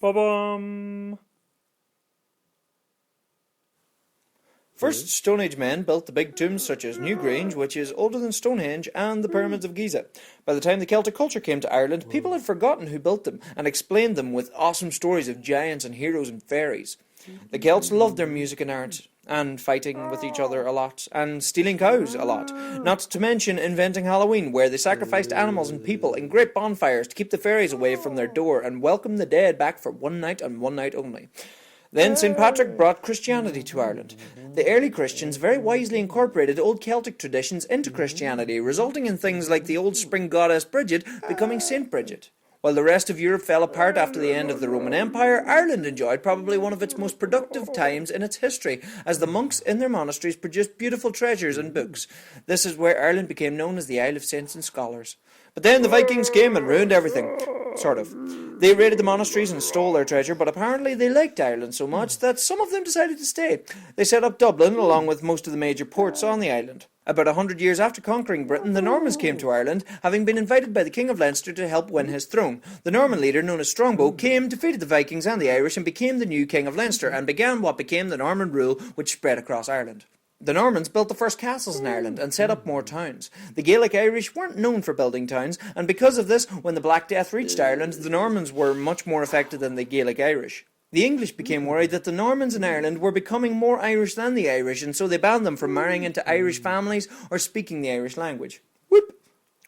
Ba-bum. First Stone Age men built the big tombs such as Newgrange, which is older than Stonehenge, and the pyramids of Giza. By the time the Celtic culture came to Ireland, people had forgotten who built them and explained them with awesome stories of giants and heroes and fairies. The Celts loved their music and art, and fighting with each other a lot, and stealing cows a lot. Not to mention inventing Halloween, where they sacrificed animals and people in great bonfires to keep the fairies away from their door and welcome the dead back for one night and one night only. Then St. Patrick brought Christianity to Ireland. The early Christians very wisely incorporated old Celtic traditions into Christianity, resulting in things like the old spring goddess Bridget becoming Saint Bridget. While the rest of Europe fell apart after the end of the Roman Empire, Ireland enjoyed probably one of its most productive times in its history, as the monks in their monasteries produced beautiful treasures and books. This is where Ireland became known as the Isle of Saints and Scholars. But then the Vikings came and ruined everything. Sort of. They raided the monasteries and stole their treasure, but apparently they liked Ireland so much that some of them decided to stay. They set up Dublin, along with most of the major ports on the island. About 100 years after conquering Britain, the Normans came to Ireland, having been invited by the King of Leinster to help win his throne. The Norman leader, known as Strongbow, came, defeated the Vikings and the Irish, and became the new King of Leinster, and began what became the Norman rule, which spread across Ireland. The Normans built the first castles in Ireland and set up more towns. The Gaelic Irish weren't known for building towns, and because of this, when the Black Death reached Ireland, the Normans were much more affected than the Gaelic Irish. The English became worried that the Normans in Ireland were becoming more Irish than the Irish, and so they banned them from marrying into Irish families or speaking the Irish language. Whoop!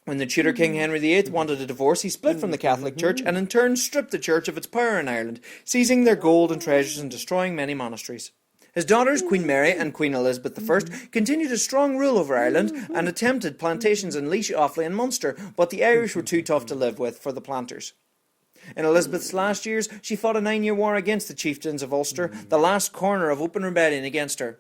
When the Tudor King Henry VIII wanted a divorce, he split from the Catholic Church and in turn stripped the Church of its power in Ireland, seizing their gold and treasures and destroying many monasteries. His daughters, Queen Mary and Queen Elizabeth I, continued a strong rule over Ireland and attempted plantations in Laois, Offaly and Munster, but the Irish were too tough to live with for the planters. In Elizabeth's last years, she fought a 9-year war against the chieftains of Ulster, the last corner of open rebellion against her.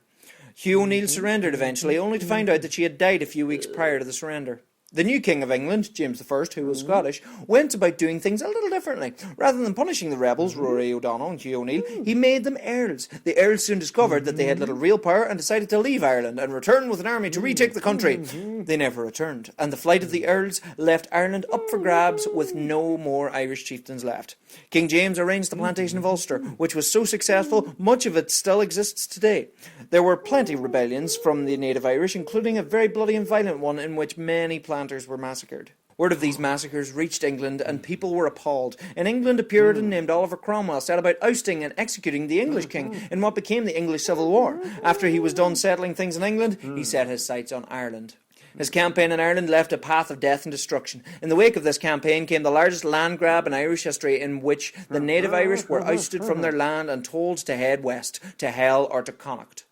Hugh O'Neill surrendered eventually, only to find out that she had died a few weeks prior to the surrender. The new King of England, James I, who was Scottish, went about doing things a little differently. Rather than punishing the rebels, Rory O'Donnell and Hugh O'Neill, he made them earls. The earls soon discovered that they had little real power and decided to leave Ireland and return with an army to retake the country. They never returned, and the flight of the earls left Ireland up for grabs with no more Irish chieftains left. King James arranged the Plantation of Ulster, which was so successful, much of it still exists today. There were plenty of rebellions from the native Irish, including a very bloody and violent one in which many planters were massacred. Word of these massacres reached England, and people were appalled. In England, a Puritan named Oliver Cromwell set about ousting and executing the English king in what became the English Civil War. After he was done settling things in England, he set his sights on Ireland. His campaign in Ireland left a path of death and destruction. In the wake of this campaign came the largest land grab in Irish history, in which the native Irish were ousted from their land and told to head west, to Hell or to Connacht.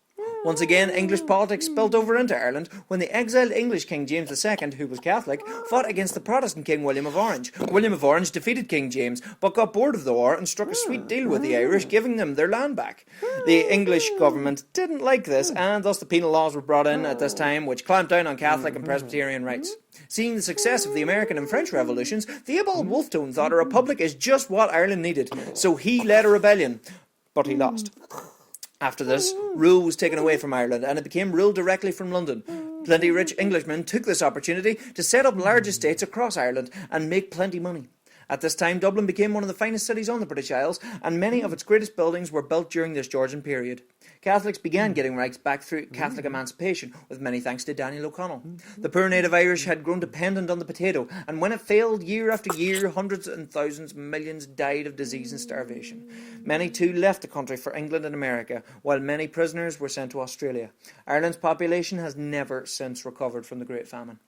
Once again, English politics spilled over into Ireland when the exiled English King James II, who was Catholic, fought against the Protestant King William of Orange. William of Orange defeated King James, but got bored of the war and struck a sweet deal with the Irish, giving them their land back. The English government didn't like this, and thus the penal laws were brought in at this time, which clamped down on Catholic and Presbyterian rights. Seeing the success of the American and French revolutions, Theobald Wolfe thought a republic is just what Ireland needed, so he led a rebellion, but he lost. After this, rule was taken away from Ireland, and it became ruled directly from London. Plenty rich Englishmen took this opportunity to set up large estates across Ireland and make plenty money. At this time, Dublin became one of the finest cities on the British Isles, and many of its greatest buildings were built during this Georgian period. Catholics began getting rights back through Catholic emancipation, with many thanks to Daniel O'Connell. The poor native Irish had grown dependent on the potato, and when it failed year after year, hundreds and thousands, millions died of disease and starvation. Many too left the country for England and America, while many prisoners were sent to Australia. Ireland's population has never since recovered from the Great Famine.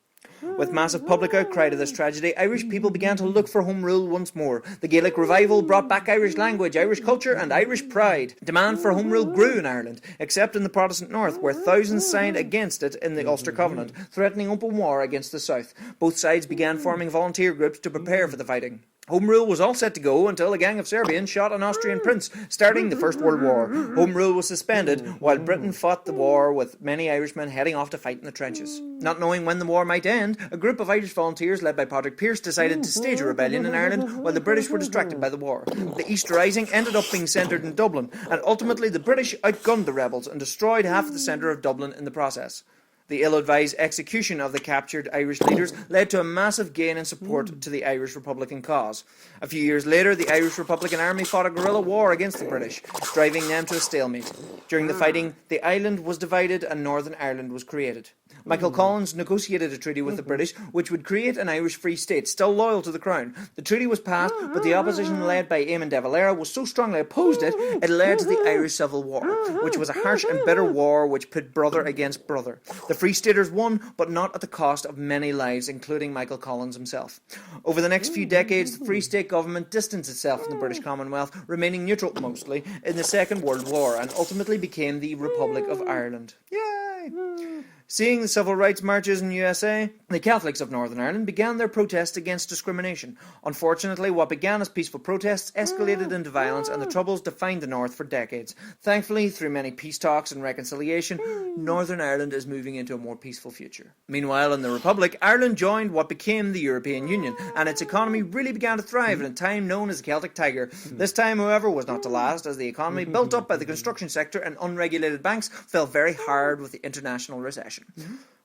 With massive public outcry to this tragedy, Irish people began to look for home rule once more. The Gaelic revival brought back Irish language, Irish culture and Irish pride. Demand for home rule grew in Ireland, except in the Protestant north, where thousands signed against it in the Ulster Covenant, threatening open war against the south. Both sides began forming volunteer groups to prepare for the fighting. Home rule was all set to go until a gang of Serbians shot an Austrian prince, starting the First World War. Home rule was suspended while Britain fought the war, with many Irishmen heading off to fight in the trenches. Not knowing when the war might end, a group of Irish volunteers led by Patrick Pearse decided to stage a rebellion in Ireland while the British were distracted by the war. The East Rising ended up being centred in Dublin, and ultimately the British outgunned the rebels and destroyed half of the centre of Dublin in the process. The ill-advised execution of the captured Irish leaders led to a massive gain in support to the Irish Republican cause. A few years later, the Irish Republican Army fought a guerrilla war against the British, driving them to a stalemate. During the fighting, the island was divided and Northern Ireland was created. Michael Collins negotiated a treaty with the British, which would create an Irish Free State, still loyal to the Crown. The treaty was passed, but the opposition led by Eamon de Valera was so strongly opposed it led to the Irish Civil War, which was a harsh and bitter war which pit brother against brother. The Free Staters won, but not at the cost of many lives, including Michael Collins himself. Over the next few decades, the Free State government distanced itself from the British Commonwealth, remaining neutral mostly in the Second World War, and ultimately became the Republic of Ireland. Yay! Seeing the civil rights marches in the USA, the Catholics of Northern Ireland began their protests against discrimination. Unfortunately, what began as peaceful protests escalated into violence, and the Troubles defined the North for decades. Thankfully, through many peace talks and reconciliation, Northern Ireland is moving into a more peaceful future. Meanwhile, in the Republic, Ireland joined what became the European Union, and its economy really began to thrive in a time known as the Celtic Tiger. This time, however, was not to last, as the economy built up by the construction sector and unregulated banks fell very hard with the international recession.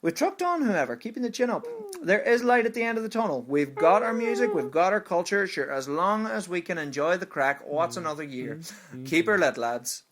We've trucked on, however, keeping the chin up. There is light at the end of the tunnel. We've got our music, we've got our culture. Sure, as long as we can enjoy the crack, what's another year? Keep her lit, lads.